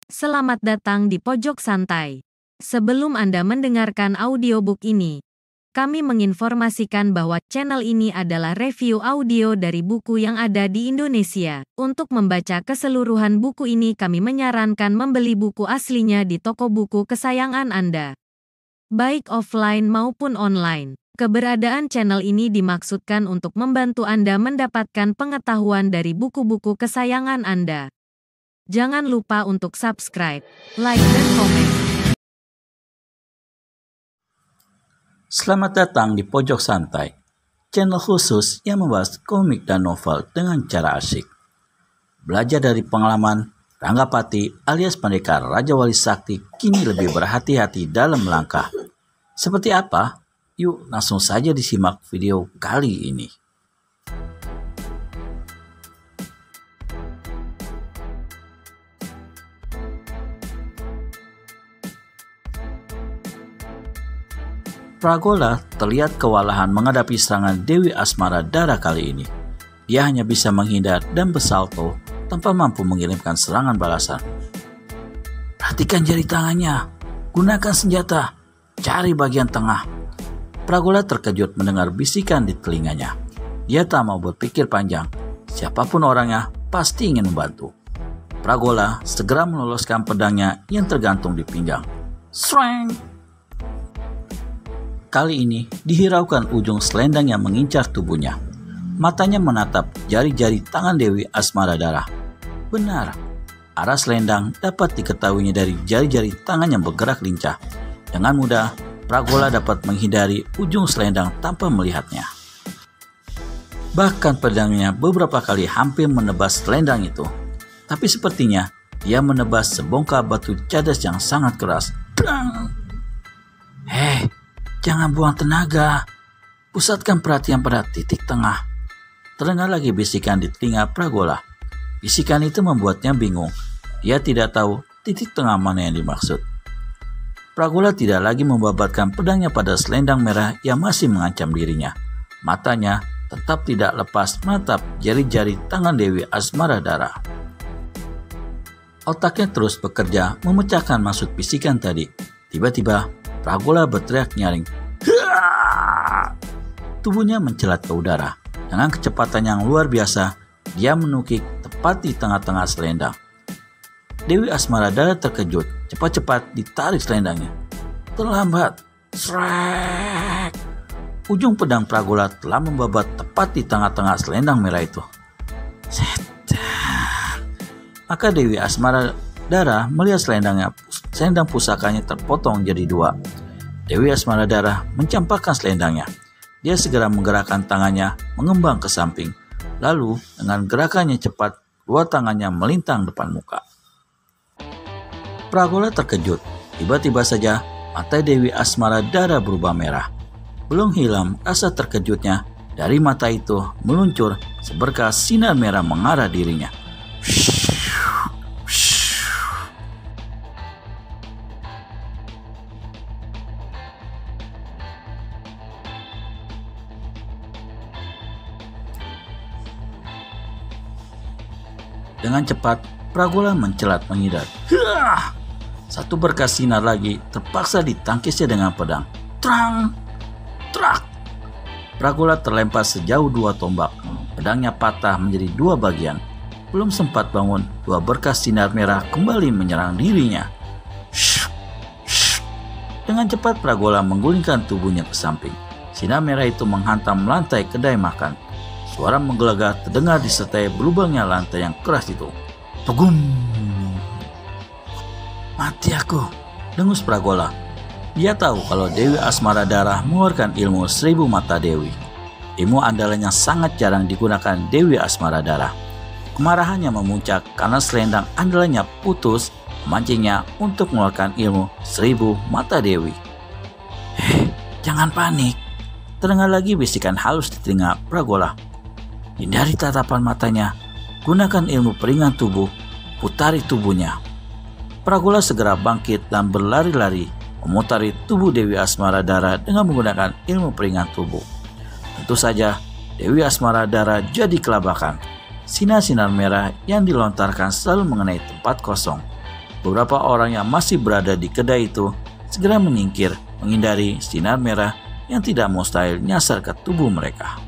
Selamat datang di Pojok Santai. Sebelum Anda mendengarkan audiobook ini, kami menginformasikan bahwa channel ini adalah review audio dari buku yang ada di Indonesia. Untuk membaca keseluruhan buku ini, kami menyarankan membeli buku aslinya di toko buku kesayangan Anda, baik offline maupun online. Keberadaan channel ini dimaksudkan untuk membantu Anda mendapatkan pengetahuan dari buku-buku kesayangan Anda. Jangan lupa untuk subscribe, like, dan komen. Selamat datang di Pojok Santai, channel khusus yang membahas komik dan novel dengan cara asyik. Belajar dari pengalaman, Ranggapati alias pendekar Raja Wali Sakti kini lebih berhati-hati dalam melangkah. Seperti apa? Yuk langsung saja disimak video kali ini. Pragola terlihat kewalahan menghadapi serangan Dewi Asmaradara kali ini. Dia hanya bisa menghindar dan bersalto tanpa mampu mengirimkan serangan balasan. Perhatikan jari tangannya, gunakan senjata, cari bagian tengah. Pragola terkejut mendengar bisikan di telinganya. Dia tak mau berpikir panjang, siapapun orangnya pasti ingin membantu. Pragola segera meloloskan pedangnya yang tergantung di pinggang. Sreng! Kali ini dihiraukan ujung selendang yang mengincar tubuhnya. Matanya menatap jari-jari tangan Dewi Asmaradara. Benar, arah selendang dapat diketahuinya dari jari-jari tangan yang bergerak lincah. Dengan mudah, Pragola dapat menghindari ujung selendang tanpa melihatnya. Bahkan pedangnya beberapa kali hampir menebas selendang itu. Tapi sepertinya dia menebas sebongkah batu cadas yang sangat keras. Blang! Hei! Jangan buang tenaga. Pusatkan perhatian pada titik tengah. Terdengar lagi bisikan di telinga Pragola. Bisikan itu membuatnya bingung. Dia tidak tahu titik tengah mana yang dimaksud. Pragola tidak lagi membabatkan pedangnya pada selendang merah yang masih mengancam dirinya. Matanya tetap tidak lepas menatap jari-jari tangan Dewi Asmaradara. Otaknya terus bekerja memecahkan maksud bisikan tadi. Tiba-tiba Pragola berteriak nyaring. Tubuhnya mencelat ke udara. Dengan kecepatan yang luar biasa, dia menukik tepat di tengah-tengah selendang. Dewi Asmaradara terkejut. Cepat-cepat ditarik selendangnya. Terlambat. Srek! Ujung pedang Pragola telah membabat tepat di tengah-tengah selendang merah itu. Setan! Maka Dewi Asmaradara melihat selendang pusakanya terpotong jadi dua. Dewi Asmaradara mencampakkan selendangnya. Dia segera menggerakkan tangannya mengembang ke samping. Lalu dengan gerakannya cepat, dua tangannya melintang depan muka. Pragola terkejut. Tiba-tiba saja mata Dewi Asmaradara berubah merah. Belum hilang rasa terkejutnya, dari mata itu meluncur seberkas sinar merah mengarah dirinya. Dengan cepat, Pragola mencelat menghindar. Satu berkas sinar lagi terpaksa ditangkisnya dengan pedang. Trang! Trak! Pragola terlempar sejauh 2 tombak. Pedangnya patah menjadi 2 bagian. Belum sempat bangun, 2 berkas sinar merah kembali menyerang dirinya. Dengan cepat Pragola menggulingkan tubuhnya ke samping. Sinar merah itu menghantam lantai kedai makan. Suara menggelegar terdengar disertai berlubangnya lantai yang keras itu. Pegum! Mati aku, dengus Pragola. Dia tahu kalau Dewi Asmaradara mengeluarkan ilmu 1000 mata Dewi. Ilmu andalan yang sangat jarang digunakan Dewi Asmaradara. Kemarahannya memuncak karena selendang andalannya putus, memancingnya untuk mengeluarkan ilmu 1000 mata Dewi. Jangan panik. Terdengar lagi bisikan halus di telinga Pragola. Hindari tatapan matanya, gunakan ilmu peringan tubuh, putari tubuhnya. Pragola segera bangkit dan berlari-lari, memutari tubuh Dewi Asmaradara dengan menggunakan ilmu peringan tubuh. Tentu saja, Dewi Asmaradara jadi kelabakan. Sinar-sinar merah yang dilontarkan selalu mengenai tempat kosong. beberapa orang yang masih berada di kedai itu segera menyingkir, menghindari sinar merah yang tidak mustahil nyasar ke tubuh mereka.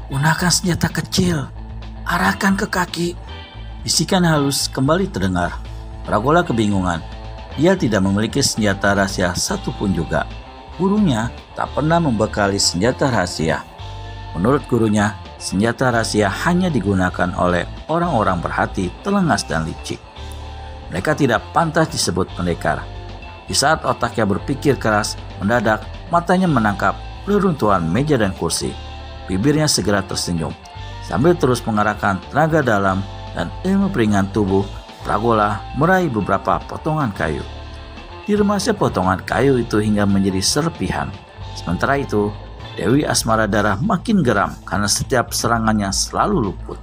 "Gunakan senjata kecil, arahkan ke kaki," bisikan halus kembali terdengar. Pragola kebingungan. Dia tidak memiliki senjata rahasia satupun juga. Gurunya tak pernah membekali senjata rahasia. Menurut gurunya, senjata rahasia hanya digunakan oleh orang-orang berhati telengas dan licik. Mereka tidak pantas disebut pendekar. Di saat otaknya berpikir keras, mendadak matanya menangkap reruntuhan meja dan kursi. Bibirnya segera tersenyum. Sambil terus mengarahkan tenaga dalam dan ilmu peringan tubuh, Pragola meraih beberapa potongan kayu. Diremasnya potongan kayu itu hingga menjadi serpihan. Sementara itu, Dewi Asmaradara makin geram karena setiap serangannya selalu luput.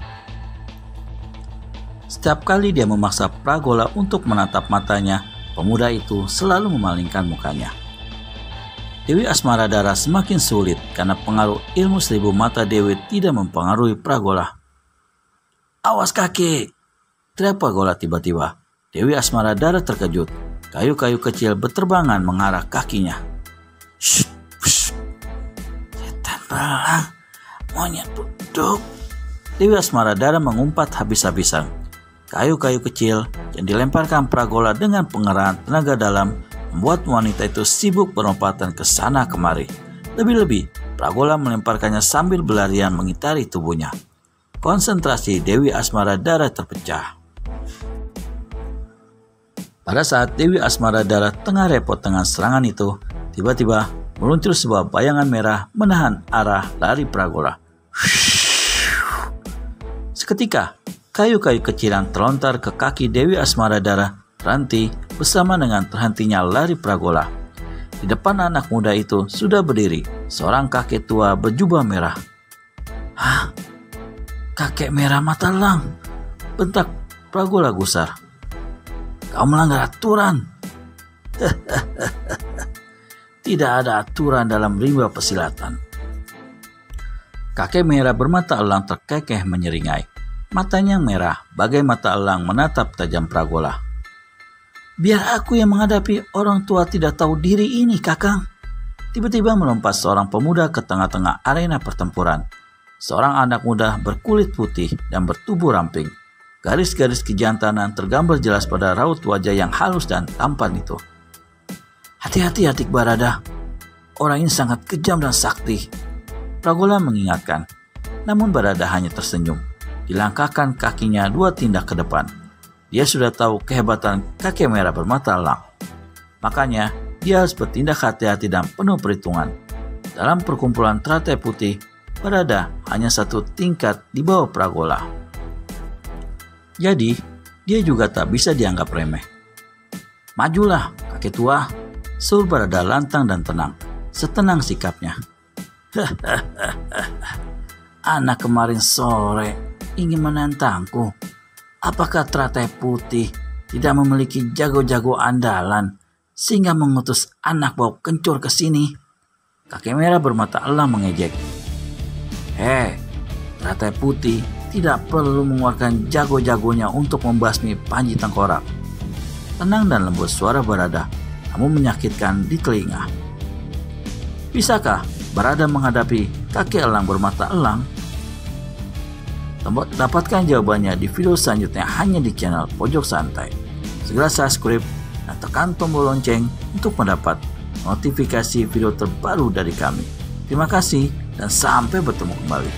Setiap kali dia memaksa Pragola untuk menatap matanya, pemuda itu selalu memalingkan mukanya. Dewi Asmaradara semakin sulit karena pengaruh ilmu 1000 mata Dewi tidak mempengaruhi Pragola. "Awas kakek!" teriak Pragola tiba-tiba. Dewi Asmaradara terkejut. Kayu-kayu kecil berterbangan mengarah kakinya. "Shh, shh. Setan belang, monyet buduk." Dewi Asmaradara mengumpat habis-habisan. Kayu-kayu kecil yang dilemparkan Pragola dengan pengerahan tenaga dalam membuat wanita itu sibuk berompatan ke sana kemari. Lebih-lebih, Pragola melemparkannya sambil berlarian mengitari tubuhnya. Konsentrasi Dewi Asmaradara terpecah. Pada saat Dewi Asmaradara tengah repot dengan serangan itu, tiba-tiba meluncur sebuah bayangan merah menahan arah lari Pragola. Seketika, kayu-kayu kecil yang terlontar ke kaki Dewi Asmaradara terhenti bersama dengan terhentinya lari Pragola. Di depan anak muda itu sudah berdiri seorang kakek tua berjubah merah. "Hah? Kakek merah mata elang!" bentak Pragola gusar. "Kau melanggar aturan." "Tidak ada aturan dalam rimba persilatan." Kakek merah bermata elang terkekeh menyeringai. Matanya merah bagai mata elang menatap tajam Pragola. "Biar aku yang menghadapi orang tua tidak tahu diri ini, Kakang." Tiba-tiba melompat seorang pemuda ke tengah-tengah arena pertempuran. Seorang anak muda berkulit putih dan bertubuh ramping. Garis-garis kejantanan tergambar jelas pada raut wajah yang halus dan tampan itu. "Hati-hati adik Barada, orang ini sangat kejam dan sakti," Pragola mengingatkan. Namun Barada hanya tersenyum. Dilangkahkan kakinya 2 tindak ke depan. Dia sudah tahu kehebatan kakek merah bermata elang. Makanya dia harus bertindak hati-hati dan penuh perhitungan. Dalam perkumpulan teratai putih, Barada hanya 1 tingkat di bawah Pragola. Jadi, dia juga tak bisa dianggap remeh. "Majulah, kakek tua," suruh Barada lantang dan tenang, setenang sikapnya. "Anak kemarin sore ingin menantangku. Apakah teratai putih tidak memiliki jago-jago andalan sehingga mengutus anak bau kencur ke sini?" Kakek merah bermata elang mengejek. "Hei, teratai putih tidak perlu mengeluarkan jago-jagonya untuk membasmi Panji Tengkorak." Tenang dan lembut suara Barada, namun menyakitkan di telinga. Bisakah Barada menghadapi kakek elang bermata elang? Dapatkan jawabannya di video selanjutnya hanya di channel Pojok Santai. Segera subscribe dan tekan tombol lonceng untuk mendapat notifikasi video terbaru dari kami. Terima kasih dan sampai bertemu kembali.